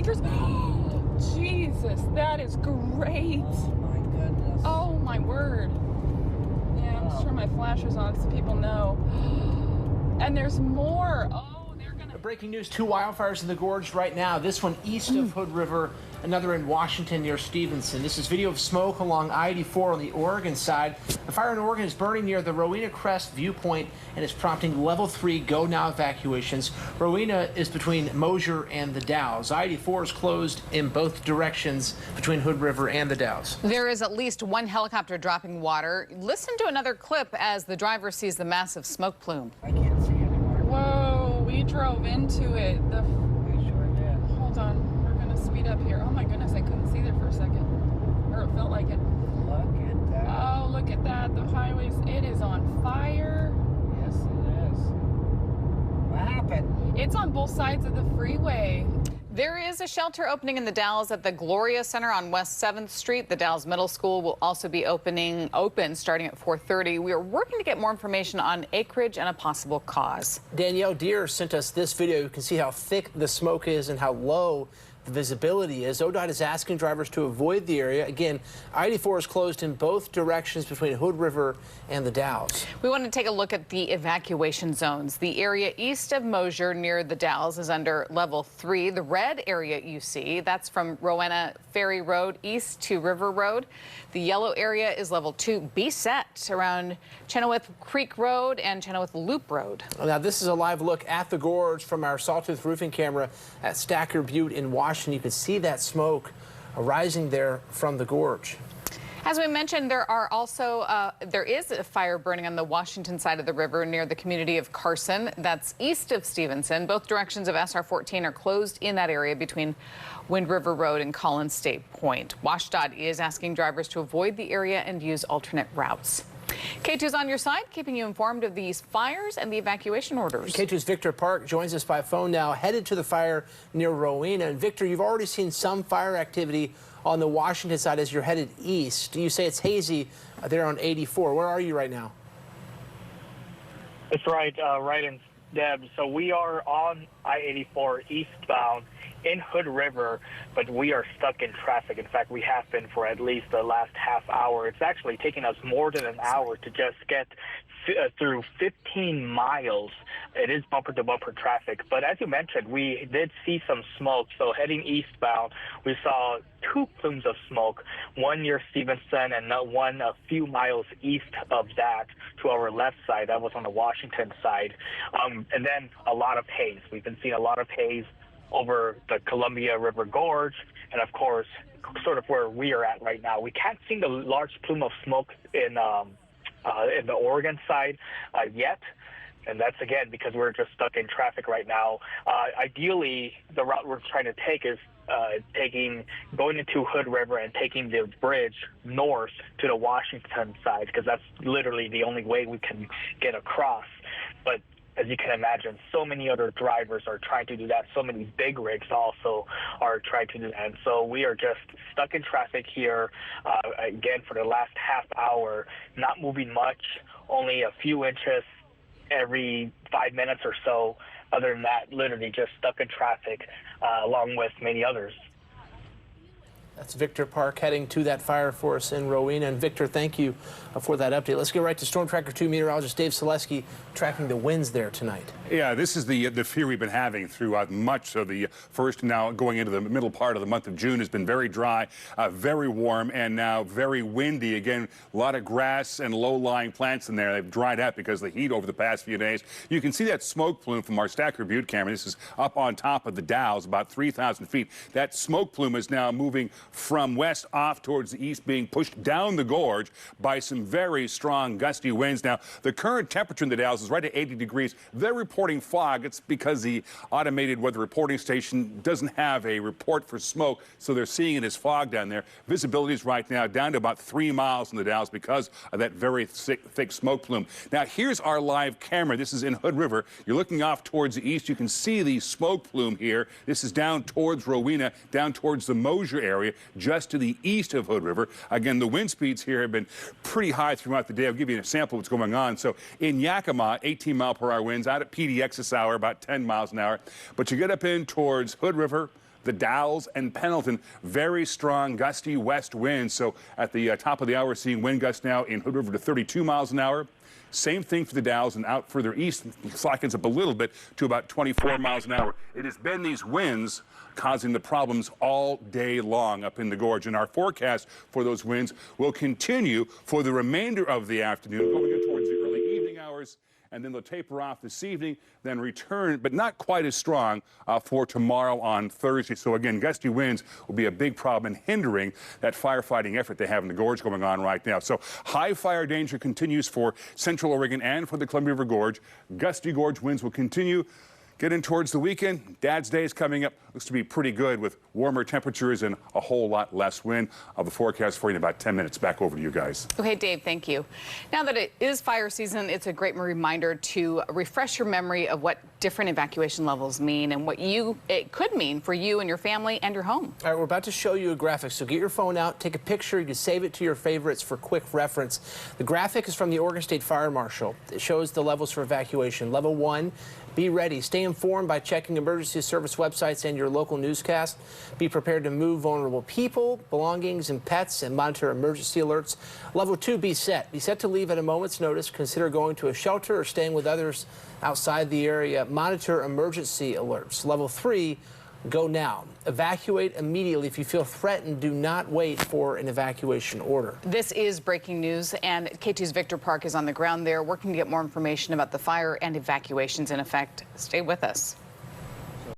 acres. Jesus, that is great. Oh my goodness. Oh my word. Yeah, I'm just turning my flashers on so people know. And there's more. Oh, they're gonna. Breaking news, 2 wildfires in the gorge right now. This one east of Hood River, another in Washington near Stevenson. This is video of smoke along I-84 on the Oregon side. The fire in Oregon is burning near the Rowena Crest Viewpoint and is prompting level 3 go now evacuations. Rowena is between Mosier and The Dalles. I-84 is closed in both directions between Hood River and The Dalles. There is at least 1 helicopter dropping water. Listen to another clip as the driver sees the massive smoke plume. I can't see anymore. Whoa, we drove into it. We sure did. Hold on, we're gonna speed up here. Oh my goodness, I couldn't see there for a second. Or it felt like it. Look at that. Oh, look at that. The highways, it is on fire. Yes, it is. What happened? It's on both sides of the freeway. There is a shelter opening in the Dalles at the Gloria Center on West 7th Street. The Dalles Middle School will also be open starting at 4:30. We are working to get more information on acreage and a possible cause. Danielle Deere sent us this video. You can see how thick the smoke is and how low the visibility is. ODOT is asking drivers to avoid the area. Again, I-84 is closed in both directions between Hood River and the Dalles. We want to take a look at the evacuation zones. The area east of Mosier near the Dalles is under level 3. The red area you see, that's from Rowena Ferry Road east to River Road. The yellow area is level 2. Be set around Chenoweth Creek Road and Chenoweth Loop Road. Now, this is a live look at the gorge from our Sawtooth roofing camera at Stacker Butte in Washington. You can see that smoke rising there from the gorge. As we mentioned, there is a fire burning on the Washington side of the river near the community of Carson. That's east of Stevenson. Both directions of SR 14 are closed in that area between Wind River Road and Collins State Point. WashDOT is asking drivers to avoid the area and use alternate routes. K2's on your side, keeping you informed of these fires and the evacuation orders. K2's Victor Park joins us by phone now, headed to the fire near Rowena. And Victor, you've already seen some fire activity on the Washington side as you're headed east. You say it's hazy there on 84. Where are you right now? That's right, in Deb. So we are on I-84 eastbound in Hood River, but we are stuck in traffic. In fact, we have been for at least the last half hour. It's actually taken us more than an hour to just get through 15 miles. It is bumper-to-bumper traffic. But as you mentioned, we did see some smoke. So heading eastbound, we saw 2 plumes of smoke, one near Stevenson and one a few miles east of that to our left side. That was on the Washington side. And then a lot of haze. We've been seeing a lot of haze over the Columbia River Gorge, and of course, sort of where we are at right now. We can't see the large plume of smoke in the Oregon side yet, and that's again because we're just stuck in traffic right now. Ideally, the route we're trying to take is going into Hood River and taking the bridge north to the Washington side, because that's literally the only way we can get across. But as you can imagine, so many other drivers are trying to do that. So many big rigs also are trying to do that. And so we are just stuck in traffic here, again, for the last half hour, not moving much, only a few inches every 5 minutes or so. Other than that, literally just stuck in traffic, along with many others. That's Victor Park heading to that fire for us in Rowena. And Victor, thank you for that update. Let's get right to Storm Tracker 2 meteorologist Dave Selesky tracking the winds there tonight. Yeah, this is the fear we've been having throughout much of the first, now going into the middle part of the month of June. Has been very dry, very warm, and now very windy. Again, a lot of grass and low-lying plants in there. They've dried out because of the heat over the past few days. You can see that smoke plume from our Stacker Butte camera. This is up on top of the Dalles, about 3,000 feet. That smoke plume is now moving from west off towards the east, being pushed down the gorge by some very strong gusty winds. Now, the current temperature in the Dalles is right at 80 degrees. They're reporting fog. It's because the automated weather reporting station doesn't have a report for smoke, so they're seeing it as fog down there. Visibility is right now down to about 3 miles in the Dalles because of that very thick smoke plume. Now, here's our live camera. This is in Hood River. You're looking off towards the east. You can see the smoke plume here. This is down towards Rowena, down towards the Mosier area, just to the east of Hood River. Again, the wind speeds here have been pretty high throughout the day. I'll give you an example of what's going on. So in Yakima, 18-mile-per-hour winds, out at PDX this hour, about 10 miles an hour. But you get up in towards Hood River, The Dalles and Pendleton, very strong gusty west winds. So at the top of the hour, seeing wind gusts now in Hood River to 32 miles an hour. Same thing for the Dalles, and out further east, slackens up a little bit to about 24 miles an hour. It has been these winds causing the problems all day long up in the gorge, and our forecast for those winds will continue for the remainder of the afternoon, going towards the early evening hours, and then they'll taper off this evening, then return, but not quite as strong for tomorrow on Thursday. So again, gusty winds will be a big problem in hindering that firefighting effort they have in the gorge going on right now. So high fire danger continues for Central Oregon and for the Columbia River Gorge. Gusty gorge winds will continue. Getting towards the weekend, Dad's Day is coming up. Looks to be pretty good with warmer temperatures and a whole lot less wind. I'll have the forecast for you in about 10 minutes. Back over to you guys. Okay, Dave, thank you. Now that it is fire season, it's a great reminder to refresh your memory of what different evacuation levels mean and what it could mean for you and your family and your home. All right, we're about to show you a graphic, so get your phone out, take a picture, you can save it to your favorites for quick reference. The graphic is from the Oregon State Fire Marshal. It shows the levels for evacuation. Level 1, be ready. Stay informed by checking emergency service websites and your local newscast. Be prepared to move vulnerable people, belongings, and pets, and monitor emergency alerts. Level 2, be set. Be set to leave at a moment's notice. Consider going to a shelter or staying with others outside the area. Monitor emergency alerts. Level 3, go now. Evacuate immediately. If you feel threatened, do not wait for an evacuation order. This is breaking news, and Katu's Victor Park is on the ground there working to get more information about the fire and evacuations in effect. Stay with us.